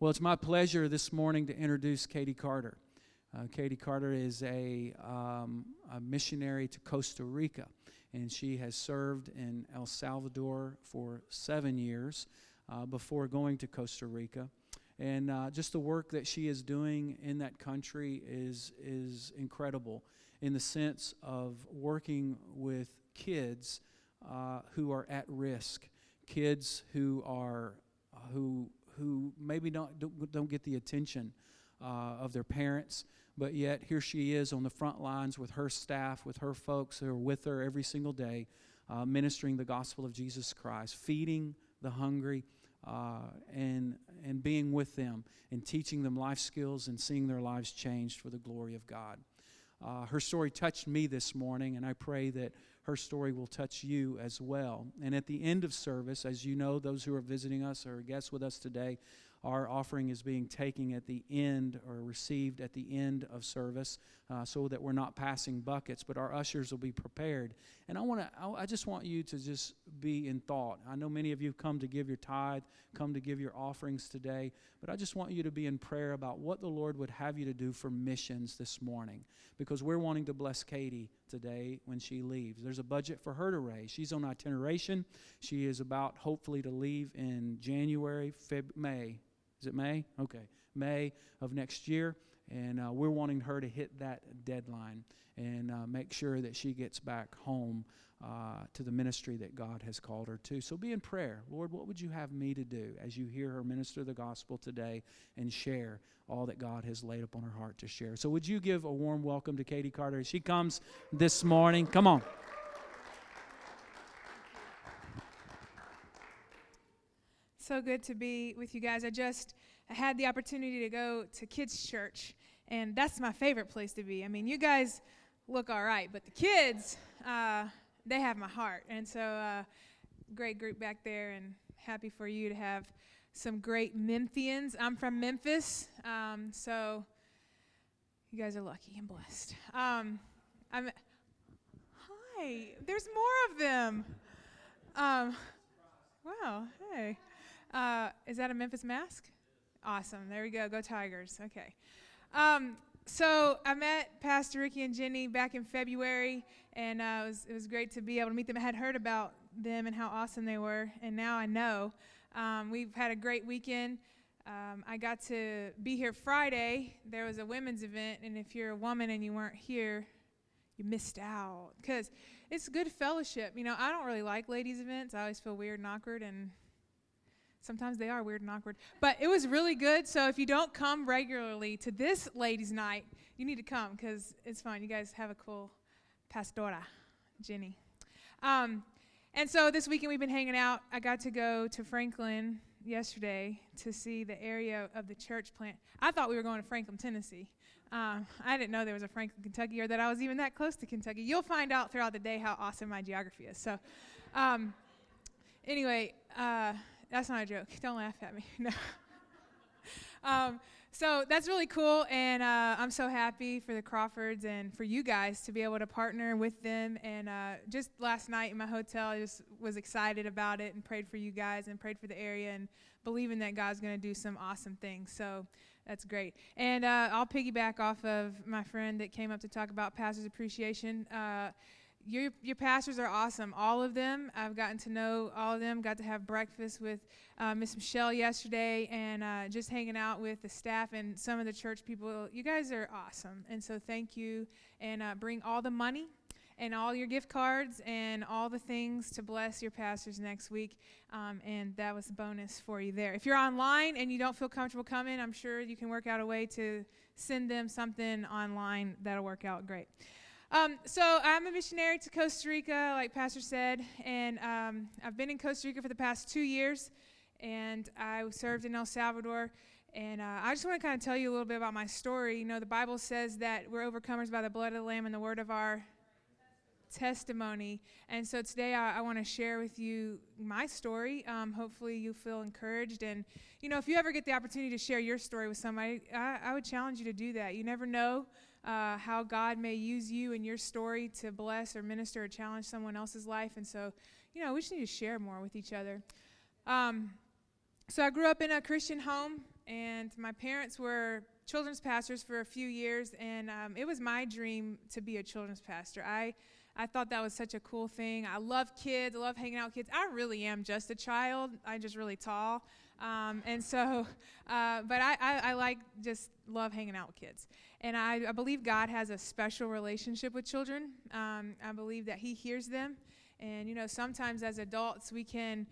Well, it's my pleasure this morning to introduce Katie Carter. Katie Carter is a missionary to Costa Rica, and she has served in El Salvador for 7 years before going to Costa Rica. And just the work that she is doing in that country is incredible in the sense of working with kids who are at risk, kids who are who maybe don't get the attention of their parents, but yet here she is on the front lines with her staff, with her folks who are with her every single day, ministering the gospel of Jesus Christ, feeding the hungry, and being with them and teaching them life skills and seeing their lives changed for the glory of God. Her story touched me this morning, and I pray that her story will touch you as well. And at the end of service, as you know, those who are visiting us or guests with us today, our offering is being taken at the end or received at the end of service so that we're not passing buckets, but our ushers will be prepared. And I just want you to just be in thought. I know many of you have come to give your tithe, come to give your offerings today, but I just want you to be in prayer about what the Lord would have you to do for missions this morning, because we're wanting to bless Katie today when she leaves. There's a budget for her to raise. She's on itineration. She is about, hopefully, to leave in January, May. Is it May? Okay. May of next year. And we're wanting her to hit that deadline and make sure that she gets back home to the ministry that God has called her to. So be in prayer. Lord, what would you have me to do as you hear her minister the gospel today and share all that God has laid upon her heart to share? So would you give a warm welcome to Katie Carter as she comes this morning? Come on. So good to be with you guys. I had the opportunity to go to kids' church, and that's my favorite place to be. I mean, you guys look all right, but the kids, they have my heart. And so great group back there, and happy for you to have some great Memphians. I'm from Memphis, so you guys are lucky and blessed. Hi, there's more of them. Wow, hey. Is that a Memphis mask? Awesome. There we go. Go Tigers. Okay. So I met Pastor Ricky and Jenny back in February, and it was great to be able to meet them. I had heard about them and how awesome they were, and now I know. We've had a great weekend. I got to be here Friday. There was a women's event, and if you're a woman and you weren't here, you missed out, because it's good fellowship. You know, I don't really like ladies' events. I always feel weird and awkward, and sometimes they are weird and awkward. But it was really good. So if you don't come regularly to this ladies' night, you need to come, because it's fun. You guys have a cool pastora, Jenny. And so this weekend we've been hanging out. I got to go to Franklin yesterday to see the area of the church plant. I thought we were going to Franklin, Tennessee. I didn't know there was a Franklin, Kentucky, or that I was even that close to Kentucky. You'll find out throughout the day how awesome my geography is. So anyway, that's not a joke. Don't laugh at me. No. So that's really cool, and I'm so happy for the Crawfords and for you guys to be able to partner with them. And just last night in my hotel, I just was excited about it and prayed for you guys and prayed for the area and believing that God's going to do some awesome things. So that's great. And I'll piggyback off of my friend that came up to talk about Pastor's Appreciation. Your pastors are awesome, all of them. I've gotten to know all of them, got to have breakfast with Miss Michelle yesterday, and just hanging out with the staff and some of the church people. You guys are awesome, and so thank you. And bring all the money and all your gift cards and all the things to bless your pastors next week, and that was a bonus for you there. If you're online and you don't feel comfortable coming, I'm sure you can work out a way to send them something online that'll work out great. So I'm a missionary to Costa Rica, like Pastor said, and I've been in Costa Rica for the past 2 years, and I served in El Salvador, and I just want to kind of tell you a little bit about my story. You know, the Bible says that we're overcomers by the blood of the Lamb and the word of our testimony, and so today I want to share with you my story. Hopefully you feel encouraged, and you know, if you ever get the opportunity to share your story with somebody, I would challenge you to do that. You never know how God may use you and your story to bless or minister or challenge someone else's life. And so, you know, we just need to share more with each other. So I grew up in a Christian home, and my parents were children's pastors for a few years, and it was my dream to be a children's pastor. I thought that was such a cool thing. I love kids. I love hanging out with kids. I really am just a child. I'm just really tall. And so, but I like, just love hanging out with kids. And I believe God has a special relationship with children. I believe that he hears them. And, sometimes as adults, we can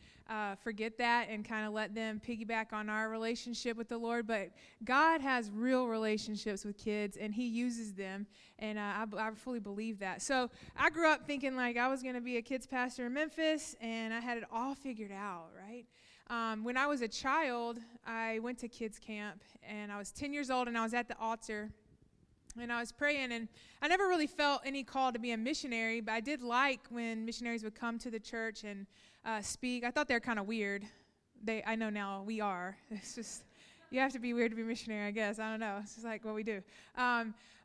forget that and kind of let them piggyback on our relationship with the Lord. But God has real relationships with kids, and he uses them. And I fully believe that. So I grew up thinking like I was going to be a kids pastor in Memphis, and I had it all figured out, right? When I was a child, I went to kids camp, and I was 10 years old, and I was at the altar. And I was praying, and I never really felt any call to be a missionary, but I did like when missionaries would come to the church and speak. I thought they were kind of weird. I know now we are. It's just, you have to be weird to be a missionary, I guess. I don't know. It's just like what we do.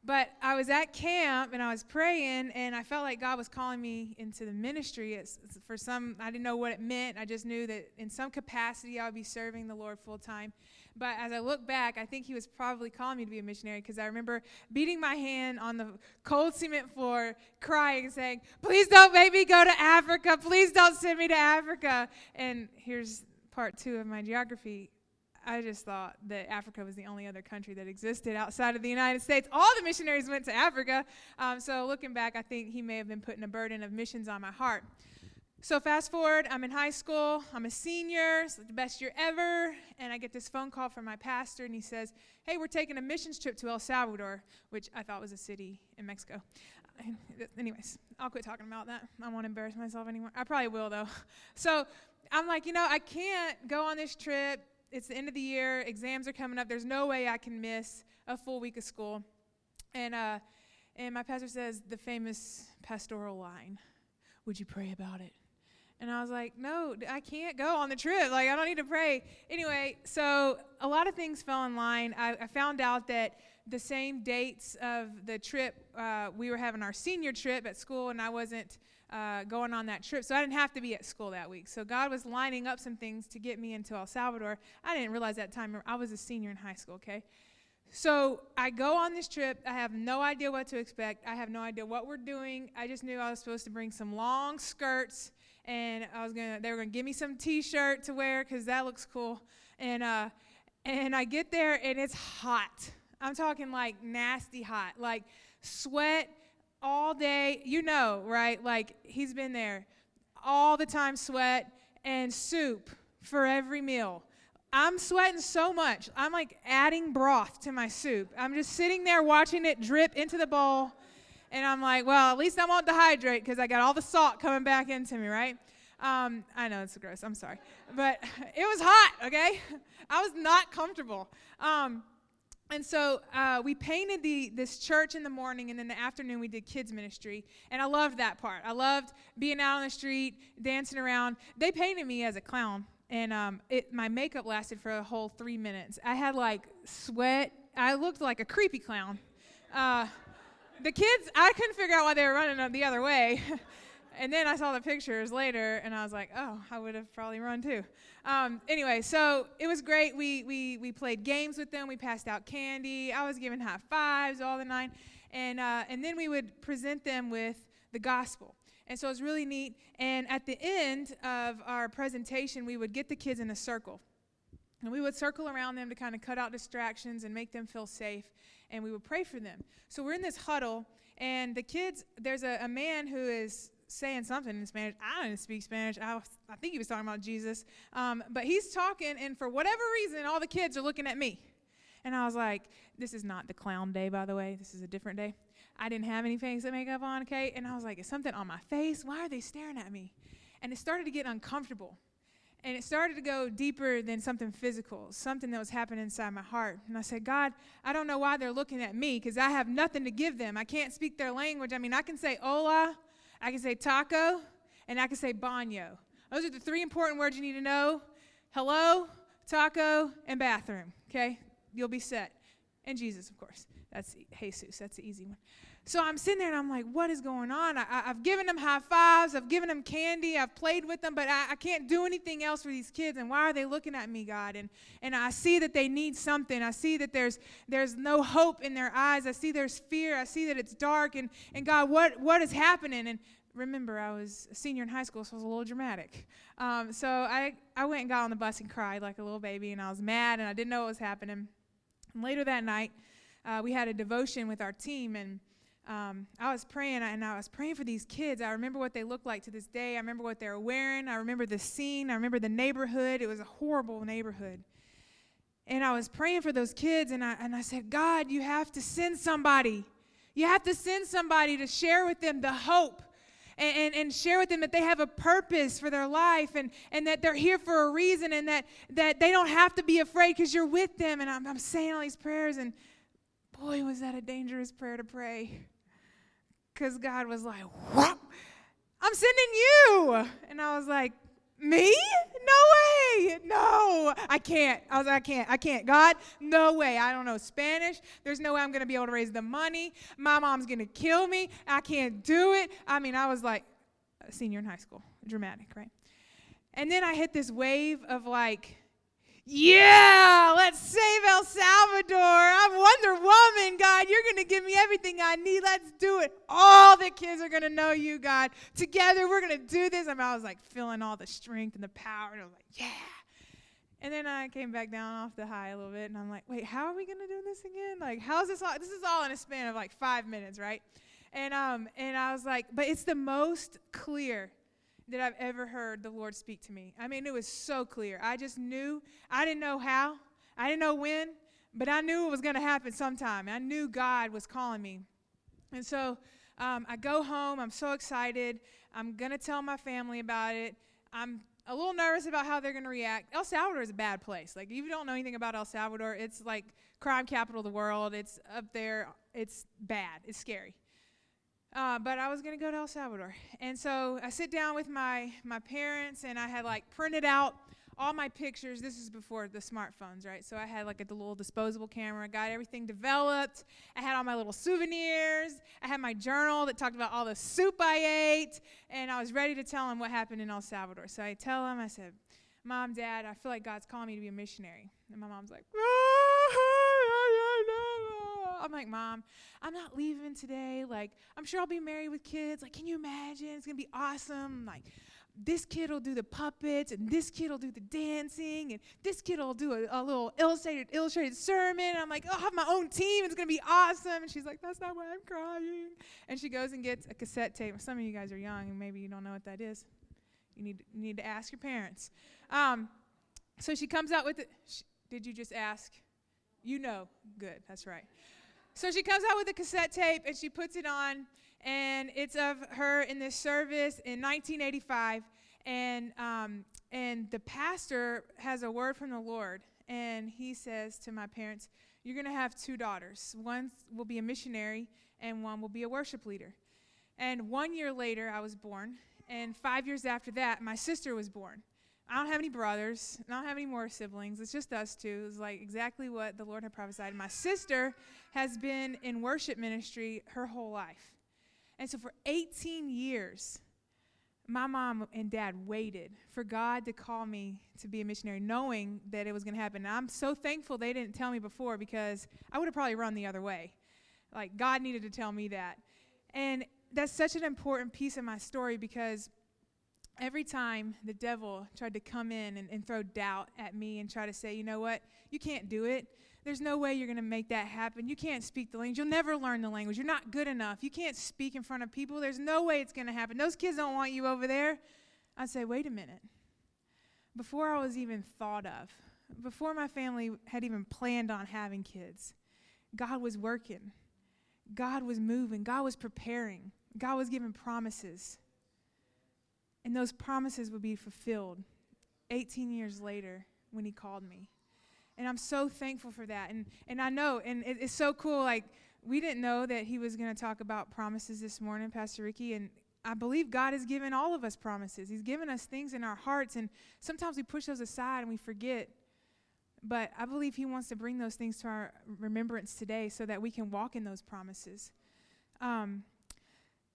But I was at camp, and I was praying, and I felt like God was calling me into the ministry. I didn't know what it meant. I just knew that in some capacity I would be serving the Lord full time. But as I look back, I think he was probably calling me to be a missionary, because I remember beating my hand on the cold cement floor, crying, saying, "Please don't make me go to Africa. Please don't send me to Africa." And here's part 2 of my geography. I just thought that Africa was the only other country that existed outside of the United States. All the missionaries went to Africa. So looking back, I think he may have been putting a burden of missions on my heart. So fast forward, I'm in high school. I'm a senior. It's the best year ever. And I get this phone call from my pastor, and he says, "Hey, we're taking a missions trip to El Salvador," which I thought was a city in Mexico. Anyways, I'll quit talking about that. I won't embarrass myself anymore. I probably will, though. So I'm like, I can't go on this trip. It's the end of the year. Exams are coming up. There's no way I can miss a full week of school. And my pastor says the famous pastoral line, "Would you pray about it?" And I was like, "No, I can't go on the trip. Like, I don't need to pray." Anyway, so a lot of things fell in line. I found out that the same dates of the trip, we were having our senior trip at school, and I wasn't going on that trip. So I didn't have to be at school that week. So God was lining up some things to get me into El Salvador. I didn't realize that time. I was a senior in high school, okay? So I go on this trip. I have no idea what to expect. I have no idea what we're doing. I just knew I was supposed to bring some long skirts, and they were gonna give me some T-shirt to wear because that looks cool. And I get there, and it's hot. I'm talking like nasty hot, like sweat all day. Right? Like, he's been there all the time, sweat, and soup for every meal. I'm sweating so much. I'm like adding broth to my soup. I'm just sitting there watching it drip into the bowl. And I'm like, well, at least I won't dehydrate because I got all the salt coming back into me, right? I know it's gross. I'm sorry. But it was hot, okay? I was not comfortable. And so we painted this church in the morning, and in the afternoon we did kids ministry. And I loved that part. I loved being out on the street, dancing around. They painted me as a clown. And my makeup lasted for a whole 3 minutes. I had, like, sweat. I looked like a creepy clown. The kids, I couldn't figure out why they were running the other way. And then I saw the pictures later, and I was like, oh, I would have probably run too. Anyway, so it was great. We played games with them. We passed out candy. I was giving high fives, all the nine. And then we would present them with the gospel. And so it was really neat. And at the end of our presentation, we would get the kids in a circle. And we would circle around them to kind of cut out distractions and make them feel safe. And we would pray for them. So we're in this huddle, and the kids, there's a man who is saying something in Spanish. I don't speak Spanish. I think he was talking about Jesus. But he's talking, and for whatever reason, all the kids are looking at me. And I was like, this is not the clown day, by the way. This is a different day. I didn't have any face makeup on, okay? And I was like, is something on my face? Why are they staring at me? And it started to get uncomfortable. And it started to go deeper than something physical, something that was happening inside my heart. And I said, God, I don't know why they're looking at me, because I have nothing to give them. I can't speak their language. I mean, I can say hola, I can say taco, and I can say baño. Those are the 3 important words you need to know. Hello, taco, and bathroom, okay? You'll be set. And Jesus, of course. That's Jesus. That's the easy one. So I'm sitting there and I'm like, what is going on? I've given them high fives. I've given them candy. I've played with them, but I can't do anything else for these kids. And why are they looking at me, God? And I see that they need something. I see that there's no hope in their eyes. I see there's fear. I see that it's dark. And God, what is happening? And remember, I was a senior in high school, so I was a little dramatic. So I went and got on the bus and cried like a little baby, and I was mad, and I didn't know what was happening. And later that night, we had a devotion with our team, and I was praying, and I was praying for these kids. I remember what they looked like to this day. I remember what they were wearing. I remember the scene. I remember the neighborhood. It was a horrible neighborhood. And I was praying for those kids, and I said, God, you have to send somebody. You have to send somebody to share with them the hope and share with them that they have a purpose for their life and that they're here for a reason and that they don't have to be afraid because you're with them. And I'm saying all these prayers, and boy, was that a dangerous prayer to pray. Because God was like, what? I'm sending you. And I was like, me? No way. No, I can't. I was like, I can't. God, no way. I don't know Spanish. There's no way I'm going to be able to raise the money. My mom's going to kill me. I can't do it. I mean, I was like a senior in high school. Dramatic, right? And then I hit this wave of like, yeah, let's save El Salvador. I'm Wonder Woman, God. You're going to give me everything I need. Let's do it. All the kids are going to know you, God. Together, we're going to do this. I mean, I was like feeling all the strength and the power, and I was like, yeah. And then I came back down off the high a little bit, and I'm like, wait, how are we going to do this again? Like, how's this all? This is all in a span of like 5 minutes, right? And I was like, but it's the most clear that I've ever heard the Lord speak to me. I mean, it was so clear. I just knew. I didn't know how. I didn't know when, but I knew it was going to happen sometime. I knew God was calling me. And so I go home. I'm so excited. I'm going to tell my family about it. I'm a little nervous about how they're going to react. El Salvador is a bad place. Like, if you don't know anything about El Salvador, it's like crime capital of the world. It's up there. It's bad. It's scary. But I was going to go to El Salvador. And so I sit down with my parents, and I had like printed out all my pictures. This is before the smartphones, right? So I had like a little disposable camera, got everything developed. I had all my little souvenirs. I had my journal that talked about all the soup I ate, and I was ready to tell them what happened in El Salvador. So I tell them, I said, Mom, Dad, I feel like God's calling me to be a missionary. And my mom's like, I'm like, Mom, I'm not leaving today. Like, I'm sure I'll be married with kids. Like, can you imagine? It's going to be awesome. Like, this kid will do the puppets, and this kid will do the dancing, and this kid will do a little illustrated sermon. And I'm like, I'll have my own team. It's going to be awesome. And she's like, that's not why I'm crying. And she goes and gets a cassette tape. Some of you guys are young, and maybe you don't know what that is. You need to ask your parents. So she comes out with it. Did you just ask? You know. Good. That's right. So she comes out with a cassette tape, and she puts it on, and it's of her in this service in 1985. And the pastor has a word from the Lord, and he says to my parents, you're going to have 2 daughters. One will be a missionary, and one will be a worship leader. And 1 year later, I was born, and 5 years after that, my sister was born. I don't have any brothers. I don't have any more siblings. It's just us 2. It's like exactly what the Lord had prophesied. My sister has been in worship ministry her whole life. And so for 18 years, my mom and dad waited for God to call me to be a missionary, knowing that it was going to happen. And I'm so thankful they didn't tell me before, because I would have probably run the other way. Like, God needed to tell me that. And that's such an important piece of my story, because every time the devil tried to come in and throw doubt at me and try to say, you know what, you can't do it. There's no way you're going to make that happen. You can't speak the language. You'll never learn the language. You're not good enough. You can't speak in front of people. There's no way it's going to happen. Those kids don't want you over there. I'd say, wait a minute. Before I was even thought of, before my family had even planned on having kids, God was working. God was moving. God was preparing. God was giving promises. And those promises would be fulfilled 18 years later when he called me. And I'm so thankful for that. And I know, and it's so cool, like, we didn't know that he was going to talk about promises this morning, Pastor Ricky, and I believe God has given all of us promises. He's given us things in our hearts, and sometimes we push those aside and we forget But I believe he wants to bring those things to our remembrance today so that we can walk in those promises.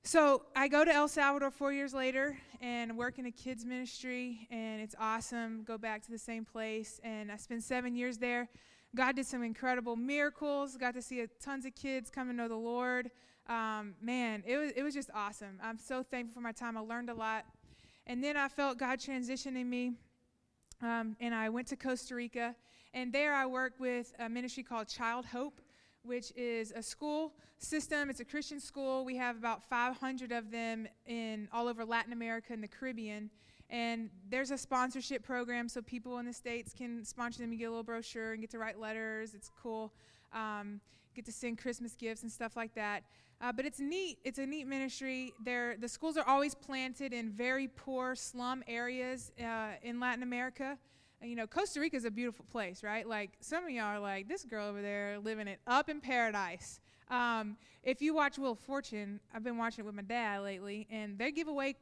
So I go to El Salvador 4 years later and work in a kids ministry, and it's awesome. Go back to the same place, and I spent 7 years there. God did some incredible miracles. Got to see tons of kids come to know the Lord. Man, it was just awesome. I'm so thankful for my time. I learned a lot. And then I felt God transitioning me, and I went to Costa Rica. And there I worked with a ministry called Child Hope, which is a school system. It's a Christian school. We have about 500 of them in all over Latin America and the Caribbean. And there's a sponsorship program so people in the States can sponsor them. You get a little brochure and get to write letters. It's cool. Get to send Christmas gifts and stuff like that. But it's neat. It's a neat ministry. The schools are always planted in very poor slum areas in Latin America. You know, Costa Rica is a beautiful place, right? Like, some of y'all are like, this girl over there living it up in paradise. If you watch Wheel of Fortune, I've been watching it with my dad lately, and they give away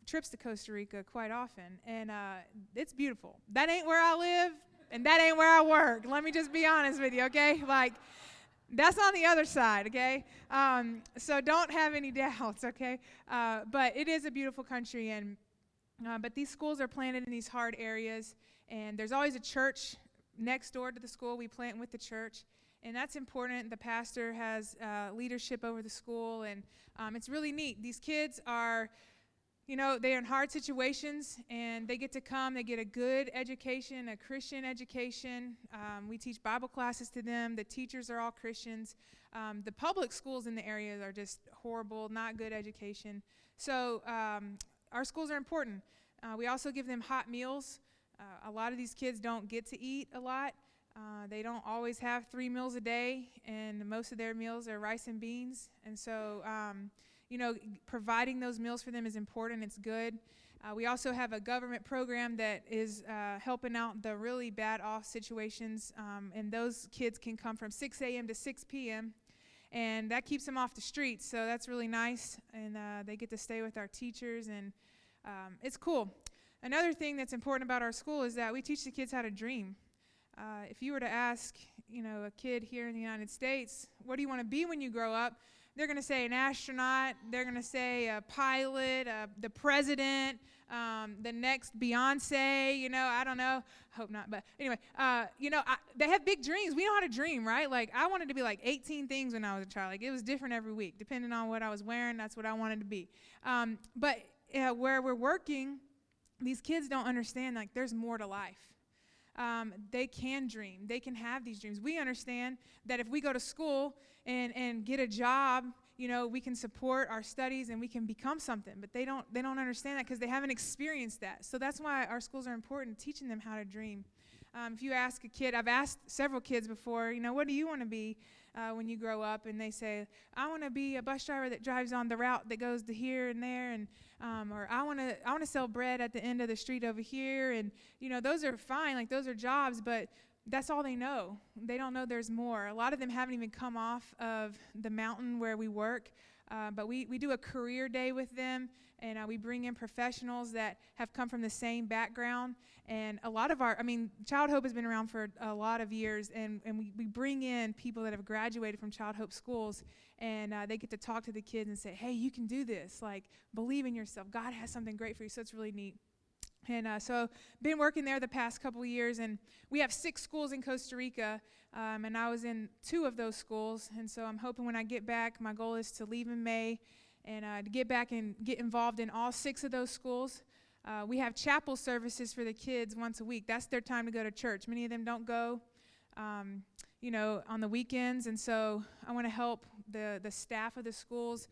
trips to Costa Rica quite often, and it's beautiful. That ain't where I live, and that ain't where I work. Let me just be honest with you, okay? Like, that's on the other side, okay? So don't have any doubts, okay? But it is a beautiful country, and but these schools are planted in these hard areas, and there's always a church next door to the school. We plant with the church, and that's important. The pastor has leadership over the school, and it's really neat. These kids are, you know, they're in hard situations, and they get to come. They get a good education, a Christian education. We teach Bible classes to them. The teachers are all Christians. The public schools in the area are just horrible, not good education. So our schools are important. We also give them hot meals. A lot of these kids don't get to eat a lot. They don't always have 3 meals a day, and most of their meals are rice and beans. And so, you know, providing those meals for them is important. It's good. We also have a government program that is helping out the really bad off situations, and those kids can come from 6 a.m. to 6 p.m., and that keeps them off the streets, so that's really nice, and they get to stay with our teachers, and it's cool. Another thing that's important about our school is that we teach the kids how to dream. If you were to ask, you know, a kid here in the United States, what do you want to be when you grow up? They're going to say an astronaut. They're going to say a pilot, the president, the next Beyonce. You know, I don't know. Hope not. But anyway, you know, they have big dreams. We know how to dream, right? Like, I wanted to be like 18 things when I was a child. Like, it was different every week. Depending on what I was wearing, that's what I wanted to be. But where we're working, these kids don't understand, like, there's more to life. They can dream. They can have these dreams. We understand that if we go to school and get a job, you know, we can support our studies and we can become something. But they don't understand that because they haven't experienced that. So that's why our schools are important, teaching them how to dream. If you ask a kid, I've asked several kids before, you know, what do you want to be when you grow up? And they say, I want to be a bus driver that drives on the route that goes to here and there, and or I want to sell bread at the end of the street over here. And you know, those are fine, like those are jobs, but that's all they know. They don't know there's more. A lot of them haven't even come off of the mountain where we work, but we do a career day with them, and we bring in professionals that have come from the same background. And a lot of Child Hope has been around for a lot of years, and we bring in people that have graduated from Child Hope schools, and they get to talk to the kids and say, hey, you can do this. Like, believe in yourself. God has something great for you. So it's really neat. And so been working there the past couple of years, and we have 6 schools in Costa Rica, and I was in 2 of those schools. And so I'm hoping when I get back, my goal is to leave in May and to get back and get involved in all 6 of those schools. We have chapel services for the kids once a week. That's their time to go to church. Many of them don't go, you know, on the weekends. And so I want to help the staff of the schools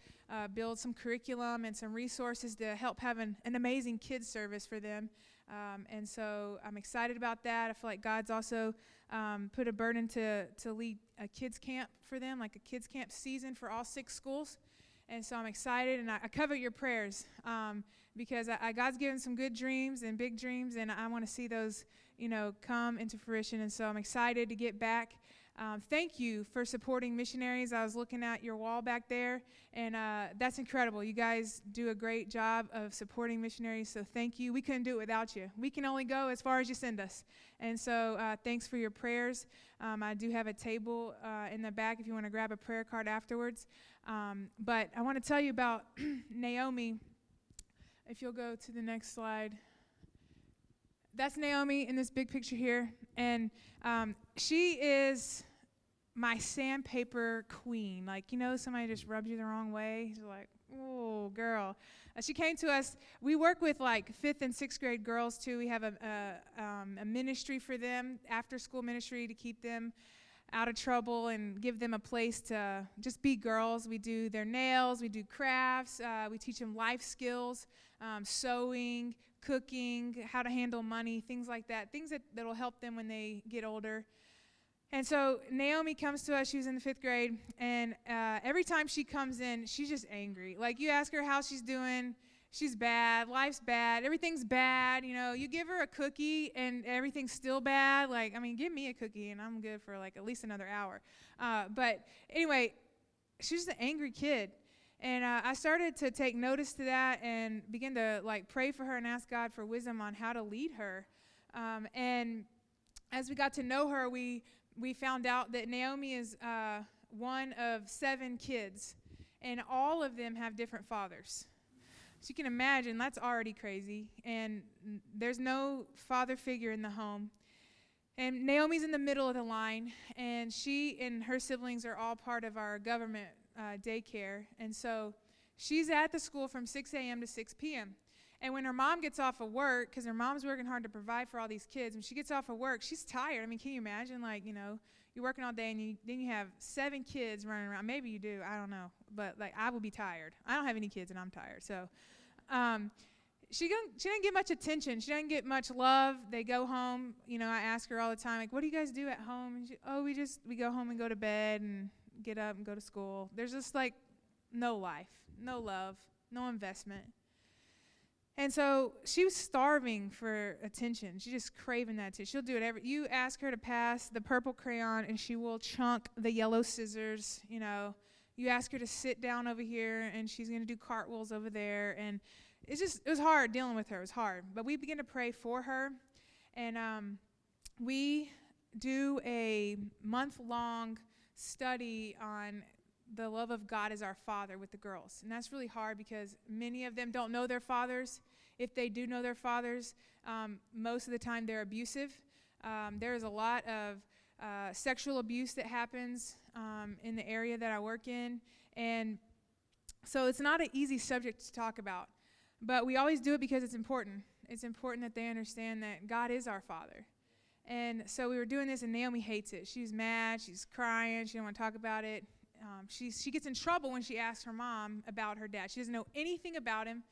build some curriculum and some resources to help have an amazing kids service for them. And so I'm excited about that. I feel like God's also put a burden to lead a kids camp for them, like a kids camp season for all 6 schools. And so I'm excited, and I covet your prayers because God's given some good dreams and big dreams, and I want to see those, you know, come into fruition. And so I'm excited to get back. Thank you for supporting missionaries. I was looking at your wall back there, and that's incredible. You guys do a great job of supporting missionaries, so thank you. We couldn't do it without you. We can only go as far as you send us. And so thanks for your prayers. I do have a table in the back if you want to grab a prayer card afterwards. But I want to tell you about Naomi. If you'll go to the next slide. That's Naomi in this big picture here, and she is my sandpaper queen. Like, you know, somebody just rubs you the wrong way. You're like, oh, girl. She came to us. We work with like 5th and 6th grade girls too. We have a ministry for them, after-school ministry, to keep them out of trouble and give them a place to just be girls. We do their nails. We do crafts. We teach them life skills, sewing, cooking, how to handle money, things like that, things that'll help them when they get older. And so Naomi comes to us. She was in the 5th grade, and every time she comes in, she's just angry. Like, you ask her how she's doing, she's bad, life's bad, everything's bad. You know, you give her a cookie, and everything's still bad. Like, I mean, give me a cookie, and I'm good for like at least another hour. But anyway, she's just an angry kid. And I started to take notice to that and begin to like pray for her and ask God for wisdom on how to lead her. And as we got to know her, we found out that Naomi is one of 7 kids, and all of them have different fathers. So you can imagine that's already crazy, and there's no father figure in the home. And Naomi's in the middle of the line, and she and her siblings are all part of our government daycare. And so she's at the school from 6 a.m. to 6 p.m. And when her mom gets off of work, because her mom's working hard to provide for all these kids, when she gets off of work, she's tired. I mean, can you imagine, like, you know, you're working all day and then you have 7 kids running around. Maybe you do, I don't know. But, like, I would be tired. I don't have any kids and I'm tired. So she didn't get much attention. She doesn't get much love. They go home. You know, I ask her all the time, like, what do you guys do at home? And we go home and go to bed and get up and go to school. There's just, like, no life, no love, no investment. And so she was starving for attention. She's just craving that attention. She'll do it you ask her to pass the purple crayon, and she will chunk the yellow scissors. You know, you ask her to sit down over here, and she's going to do cartwheels over there. And it was hard dealing with her. It was hard. But we began to pray for her, and we do a month-long study on the love of God as our Father with the girls. And that's really hard because many of them don't know their fathers. If they do know their fathers, most of the time they're abusive. There is a lot of sexual abuse that happens in the area that I work in. And so it's not an easy subject to talk about. But we always do it because it's important. It's important that they understand that God is our Father. And so we were doing this, and Naomi hates it. She's mad. She's crying. She don't want to talk about it. She gets in trouble when she asks her mom about her dad. She doesn't know anything about him.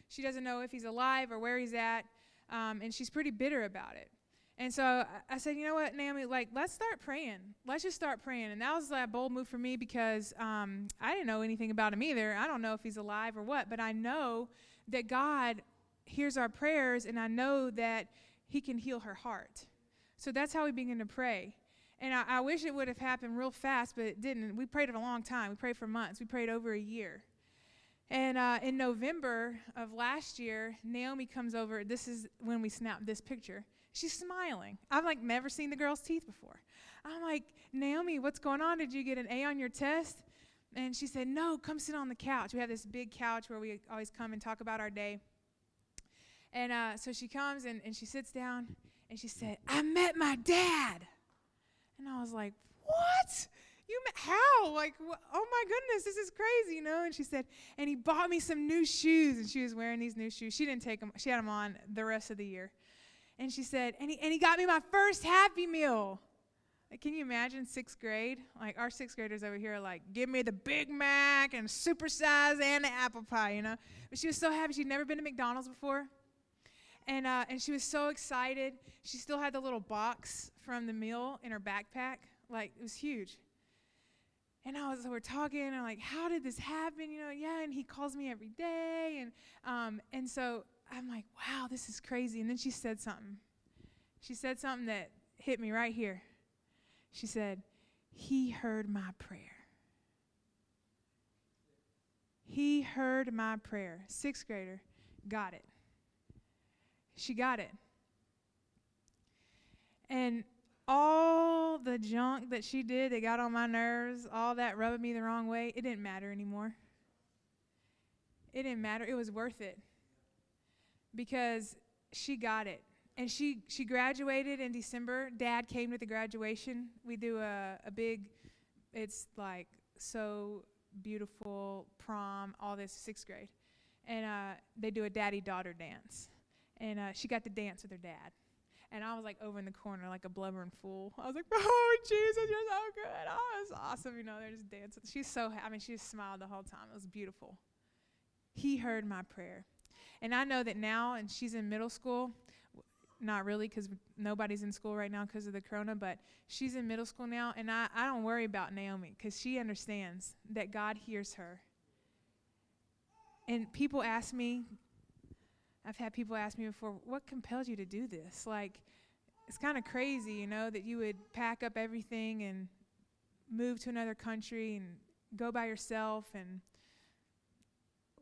She doesn't know if he's alive or where he's at, and she's pretty bitter about it. And so I said, you know what, Naomi, like, let's start praying. Let's just start praying. And that was a bold move for me because I didn't know anything about him either. I don't know if he's alive or what, but I know that God hears our prayers, and I know that he can heal her heart. So that's how we began to pray. And I wish it would have happened real fast, but it didn't. We prayed for a long time. We prayed for months. We prayed over a year. And in November of last year, Naomi comes over. This is when we snapped this picture. She's smiling. I've, like, never seen the girl's teeth before. I'm like, Naomi, what's going on? Did you get an A on your test? And she said, no, come sit on the couch. We have this big couch where we always come and talk about our day. And so she comes, and she sits down, and she said, I met my dad. And I was like, what? How? Like, oh my goodness, this is crazy, you know? And she said, and he bought me some new shoes. And she was wearing these new shoes. She didn't take them. She had them on the rest of the year. And she said, and he got me my first Happy Meal. Like, can you imagine 6th grade? Like, our 6th graders over here are like, give me the Big Mac and supersize and the apple pie, you know? But she was so happy. She'd never been to McDonald's before. And she was so excited. She still had the little box from the meal in her backpack. Like, it was huge. And so we're talking, and I'm like, how did this happen? You know, yeah, and he calls me every day. And so I'm like, wow, this is crazy. And then she said something. She said something that hit me right here. She said, He heard my prayer. He heard my prayer. 6th grader got it. She got it. And all the junk that she did that got on my nerves, all that rubbing me the wrong way, it didn't matter anymore. It didn't matter. It was worth it. Because she got it. And she graduated in December. Dad came to the graduation. We do a big, it's like so beautiful prom, all this, 6th grade. And they do a daddy-daughter dance. And she got to dance with her dad. And I was like over in the corner like a blubbering fool. I was like, oh, Jesus, you're so good. Oh, it's awesome. You know, they're just dancing. She's so, she just smiled the whole time. It was beautiful. He heard my prayer. And I know that now, and she's in middle school, not really because nobody's in school right now because of the corona, but she's in middle school now, and I don't worry about Naomi because she understands that God hears her. And people ask me, I've had people ask me before, what compelled you to do this? Like, it's kind of crazy, you know, that you would pack up everything and move to another country and go by yourself and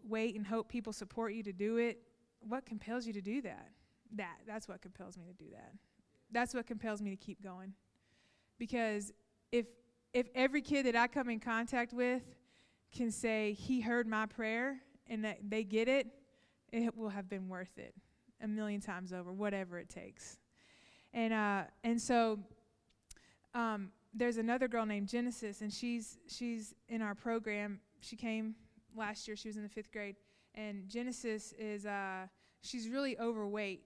wait and hope people support you to do it. What compels you to do that? That's what compels me to do that. That's what compels me to keep going. Because if every kid that I come in contact with can say, he heard my prayer, and that they get it, it will have been worth it 1,000,000 times over, whatever it takes. And so there's another girl named Genesis, and she's in our program. She came last year. She was in the 5th grade. And Genesis is, she's really overweight.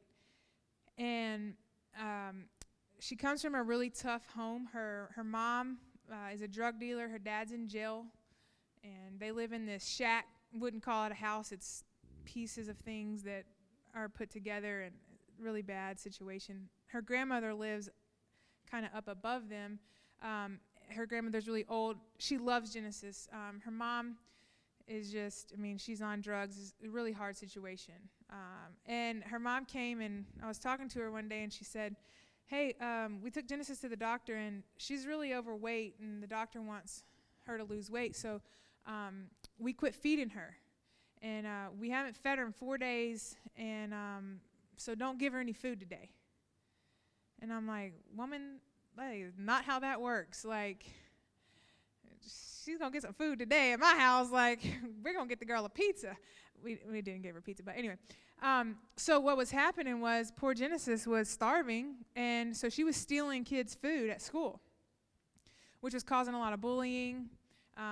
And she comes from a really tough home. Her mom is a drug dealer. Her dad's in jail. And they live in this shack. Wouldn't call it a house. It's pieces of things that are put together, and really bad situation. Her grandmother lives kind of up above them. Her grandmother's really old. She loves Genesis. Her mom is just, she's on drugs. It's a really hard situation. And her mom came, and I was talking to her one day, and she said, hey, we took Genesis to the doctor, and she's really overweight, and the doctor wants her to lose weight. So we quit feeding her. And we haven't fed her in 4 days, and so don't give her any food today. And I'm like, woman, that is not how that works. Like, she's going to get some food today at my house. Like, we're going to get the girl a pizza. We didn't give her pizza, but anyway. So what was happening was poor Genesis was starving, and so she was stealing kids' food at school, which was causing a lot of bullying,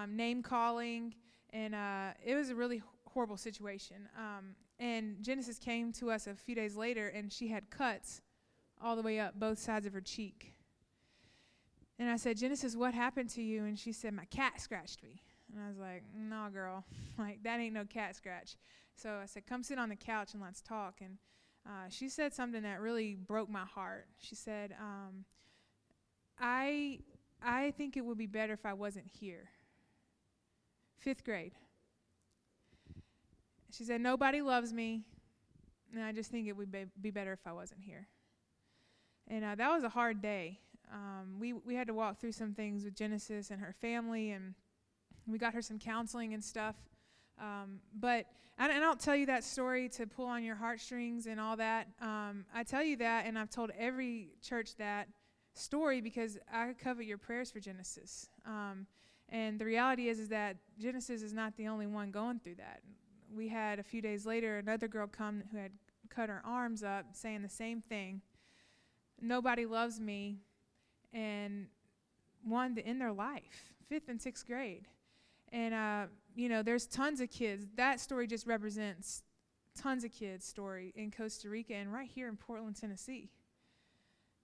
name-calling, and it was a really horrible situation. And Genesis came to us a few days later, and she had cuts all the way up both sides of her cheek. And I said, Genesis, what happened to you? And she said, my cat scratched me. And I was like, no, girl, like that ain't no cat scratch. So I said, come sit on the couch and let's talk. And she said something that really broke my heart. She said, I think it would be better if I wasn't here. 5th grade. She said, nobody loves me, and I just think it would be better if I wasn't here. And that was a hard day. We had to walk through some things with Genesis and her family, and we got her some counseling and stuff. But I don't tell you that story to pull on your heartstrings and all that. I tell you that, and I've told every church that story because I covet your prayers for Genesis. And the reality is that Genesis is not the only one going through that. We had a few days later another girl come who had cut her arms up saying the same thing. Nobody loves me, and wanted to end their life, 5th and 6th grade. And, there's tons of kids. That story just represents tons of kids' story in Costa Rica and right here in Portland, Tennessee.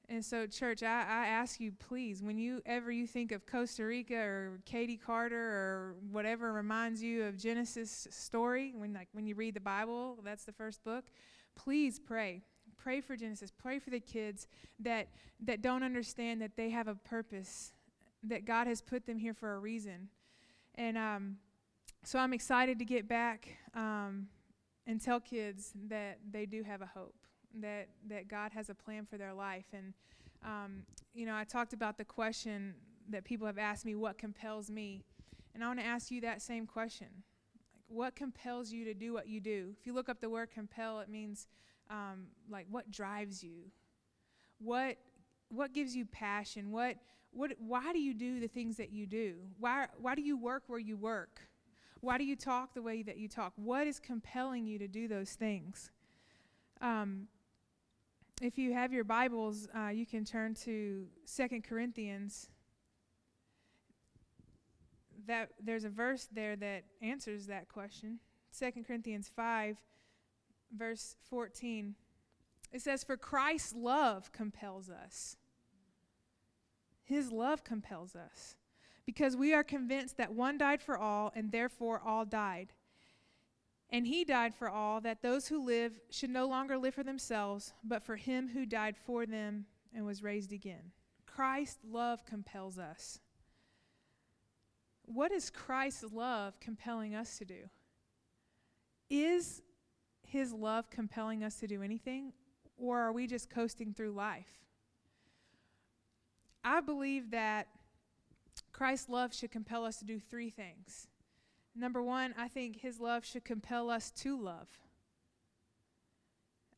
And so, church, I ask you, please, when you think of Costa Rica or Katie Carter or whatever reminds you of Genesis' story, when you read the Bible, that's the first book, please pray. Pray for Genesis. Pray for the kids that don't understand that they have a purpose, that God has put them here for a reason. And so I'm excited to get back and tell kids that they do have a hope. That God has a plan for their life. And, I talked about the question that people have asked me what compels me. And I want to ask you that same question. Like, what compels you to do what you do? If you look up the word compel, it means like what drives you? What gives you passion? Why do you do the things that you do? Why do you work where you work? Why do you talk the way that you talk? What is compelling you to do those things? If you have your Bibles, you can turn to 2 Corinthians. There's a verse there that answers that question. 2 Corinthians 5, verse 14. It says, "For Christ's love compels us." His love compels us. Because we are convinced that one died for all, and therefore all died. And he died for all, that those who live should no longer live for themselves, but for him who died for them and was raised again. Christ's love compels us. What is Christ's love compelling us to do? Is his love compelling us to do anything, or are we just coasting through life? I believe that Christ's love should compel us to do three things. Number one, I think his love should compel us to love.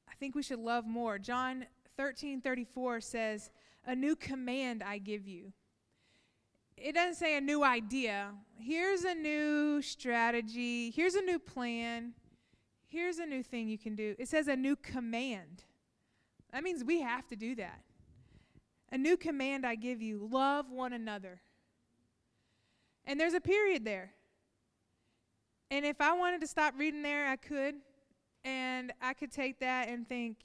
I think we should love more. John 13:34 says, "A new command I give you." It doesn't say a new idea. Here's a new strategy. Here's a new plan. Here's a new thing you can do. It says a new command. That means we have to do that. A new command I give you, love one another. And there's a period there. And if I wanted to stop reading there, I could. And I could take that and think,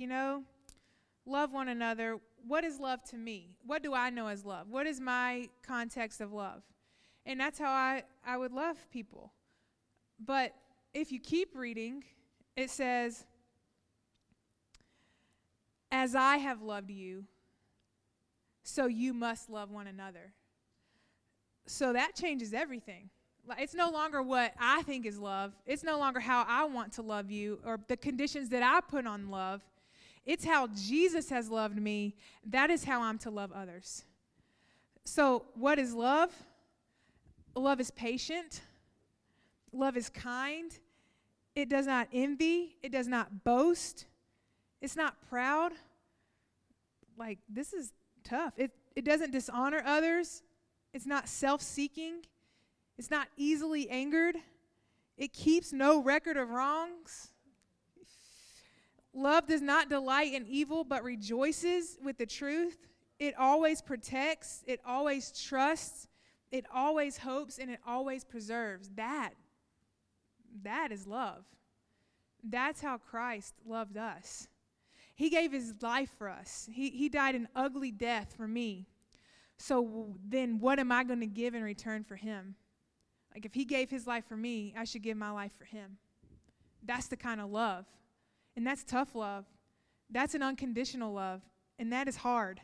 love one another. What is love to me? What do I know as love? What is my context of love? And that's how I would love people. But if you keep reading, it says, "As I have loved you, so you must love one another." So that changes everything. It's no longer what I think is love. It's no longer how I want to love you or the conditions that I put on love. It's how Jesus has loved me. That is how I'm to love others. So what is love? Love is patient. Love is kind. It does not envy. It does not boast. It's not proud. Like, this is tough. It doesn't dishonor others. It's not self-seeking. It's not easily angered. It keeps no record of wrongs. Love does not delight in evil, but rejoices with the truth. It always protects. It always trusts. It always hopes, and it always preserves. That is love. That's how Christ loved us. He gave his life for us. He died an ugly death for me. So then what am I going to give in return for him? Like, if he gave his life for me, I should give my life for him. That's the kind of love. And that's tough love. That's an unconditional love. And that is hard.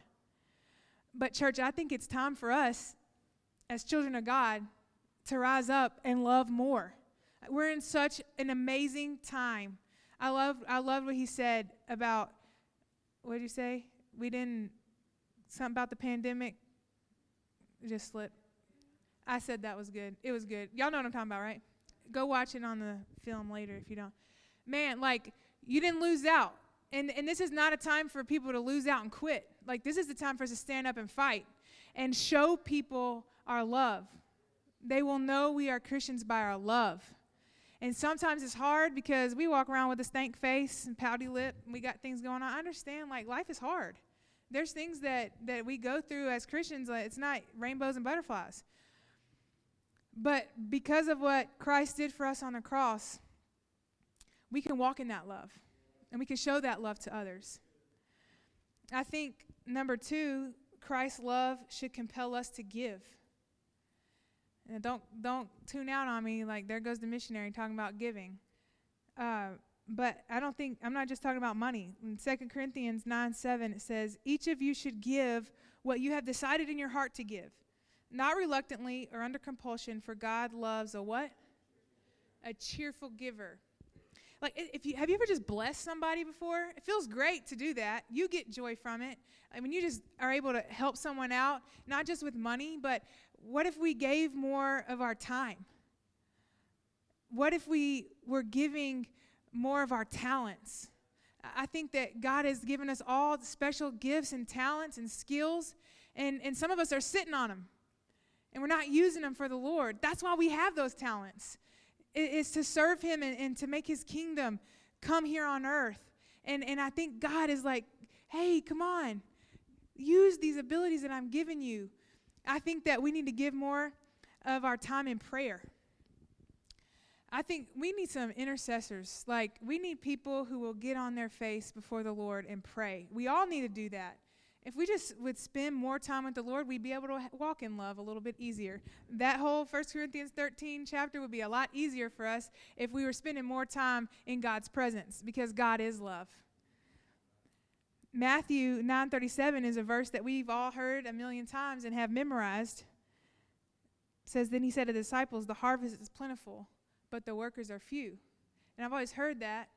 But church, I think it's time for us as children of God to rise up and love more. We're in such an amazing time. I love what he said about, what did you say? Something about the pandemic. It just slipped. I said that was good. It was good. Y'all know what I'm talking about, right? Go watch it on the film later if you don't. Man, you didn't lose out. And this is not a time for people to lose out and quit. This is the time for us to stand up and fight and show people our love. They will know we are Christians by our love. And sometimes it's hard because we walk around with a stank face and pouty lip, and we got things going on. I understand, life is hard. There's things that we go through as Christians, it's not rainbows and butterflies. But because of what Christ did for us on the cross, we can walk in that love, and we can show that love to others. I think, number two, Christ's love should compel us to give. And don't tune out on me there goes the missionary talking about giving. But I'm not just talking about money. In 2 Corinthians 9:7, it says, "Each of you should give what you have decided in your heart to give, not reluctantly or under compulsion, for God loves a what? A cheerful giver." Like, have you ever just blessed somebody before? It feels great to do that. You get joy from it. I mean, you just are able to help someone out, not just with money, but what if we gave more of our time? What if we were giving more of our talents? I think that God has given us all special gifts and talents and skills, and some of us are sitting on them, and we're not using them for the Lord. That's why we have those talents. It's to serve him and to make his kingdom come here on earth. And I think God is like, hey, come on. Use these abilities that I'm giving you. I think that we need to give more of our time in prayer. I think we need some intercessors. Like, we need people who will get on their face before the Lord and pray. We all need to do that. If we just would spend more time with the Lord, we'd be able to walk in love a little bit easier. That whole 1 Corinthians 13 chapter would be a lot easier for us if we were spending more time in God's presence, because God is love. Matthew 9:37 is a verse that we've all heard a million times and have memorized. It says, then he said to the disciples, the harvest is plentiful, but the workers are few. And I've always heard that.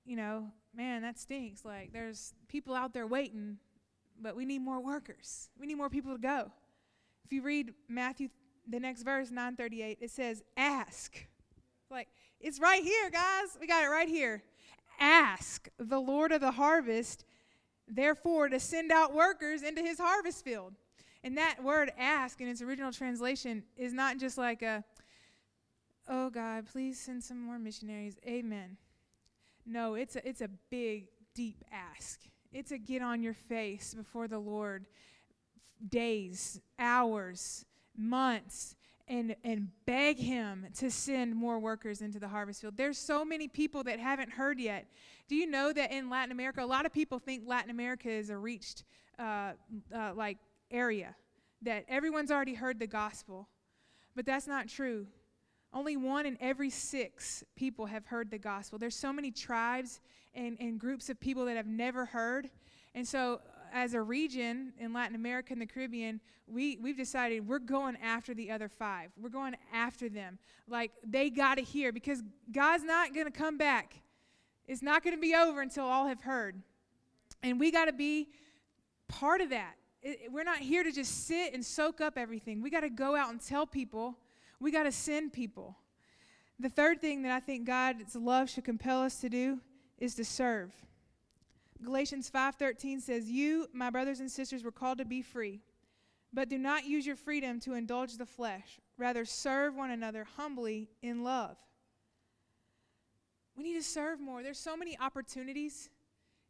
You know, man, that stinks. Like, there's people out there waiting, but we need more workers. We need more people to go. If you read Matthew, the next verse, 9:38, it says, ask. Like, it's right here, guys. We got it right here. Ask the Lord of the harvest, therefore, to send out workers into his harvest field. And that word ask in its original translation is not just like oh, God, please send some more missionaries. Amen. No, it's a big, deep ask. It's a get on your face before the Lord, days, hours, months, and beg him to send more workers into the harvest field. There's so many people that haven't heard yet. Do you know that in Latin America, a lot of people think Latin America is a reached area, that everyone's already heard the gospel, but that's not true. Only 1 in every 6 people have heard the gospel. There's so many tribes and groups of people that have never heard. And so as a region in Latin America and the Caribbean, we've decided we're going after the other 5. We're going after them. Like, they got to hear, because God's not going to come back. It's not going to be over until all have heard. And we got to be part of that. We're not here to just sit and soak up everything. We got to go out and tell people. We got to send people. The third thing that I think God's love should compel us to do is to serve. Galatians 5:13 says, you, my brothers and sisters, were called to be free, but do not use your freedom to indulge the flesh. Rather, serve one another humbly in love. We need to serve more. There's so many opportunities.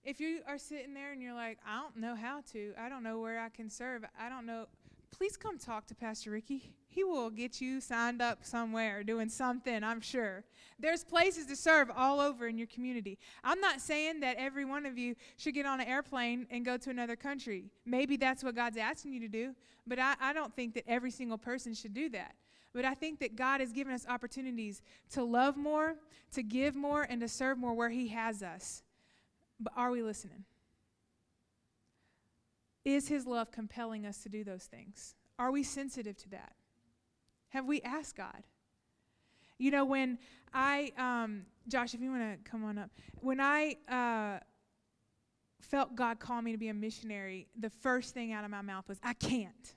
If you are sitting there and you're like, I don't know how to, I don't know where I can serve, I don't know, please come talk to Pastor Ricky. He will get you signed up somewhere doing something, I'm sure. There's places to serve all over in your community. I'm not saying that every one of you should get on an airplane and go to another country. Maybe that's what God's asking you to do, but I don't think that every single person should do that. But I think that God has given us opportunities to love more, to give more, and to serve more where he has us. But are we listening? Is his love compelling us to do those things? Are we sensitive to that? Have we asked God? You know, when Josh, if you want to come on up. When I felt God call me to be a missionary, the first thing out of my mouth was, I can't.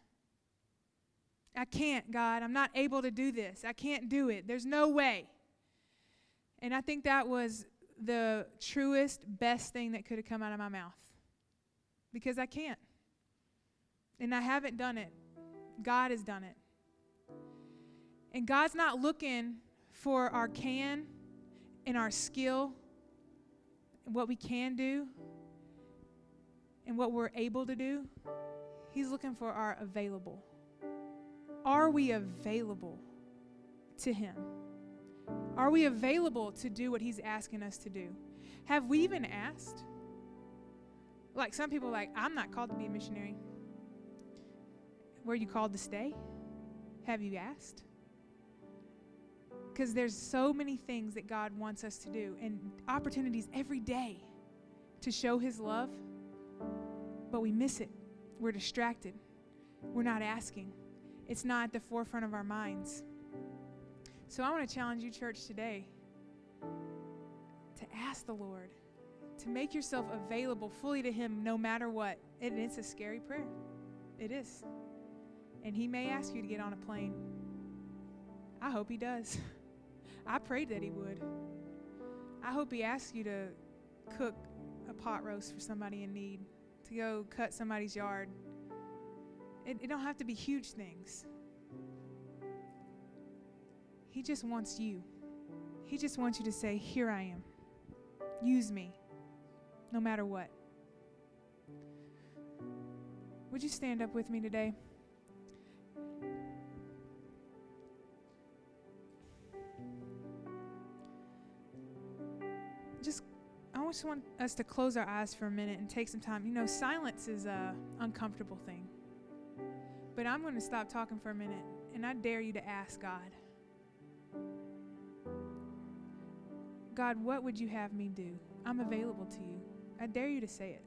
I can't, God. I'm not able to do this. I can't do it. There's no way. And I think that was the truest, best thing that could have come out of my mouth. Because I can't. And I haven't done it. God has done it. And God's not looking for our can and our skill and what we can do and what we're able to do. He's looking for our available. Are we available to him? Are we available to do what he's asking us to do? Have we even asked? Like, some people are like, I'm not called to be a missionary. Were you called to stay? Have you asked? Because there's so many things that God wants us to do and opportunities every day to show his love, but we miss it. We're distracted. We're not asking. It's not at the forefront of our minds. So I want to challenge you, church, today. to ask the Lord, to make yourself available fully to Him no matter what. And it's a scary prayer. It is. And He may ask you to get on a plane. I hope He does. I prayed that He would. I hope He asks you to cook a pot roast for somebody in need, to go cut somebody's yard. It don't have to be huge things. He just wants you. He just wants you to say, here I am. Use me, no matter what. Would you stand up with me today? I just want us to close our eyes for a minute and take some time. You know, silence is an uncomfortable thing. But I'm going to stop talking for a minute, and I dare you to ask God. God, what would you have me do? I'm available to you. I dare you to say it.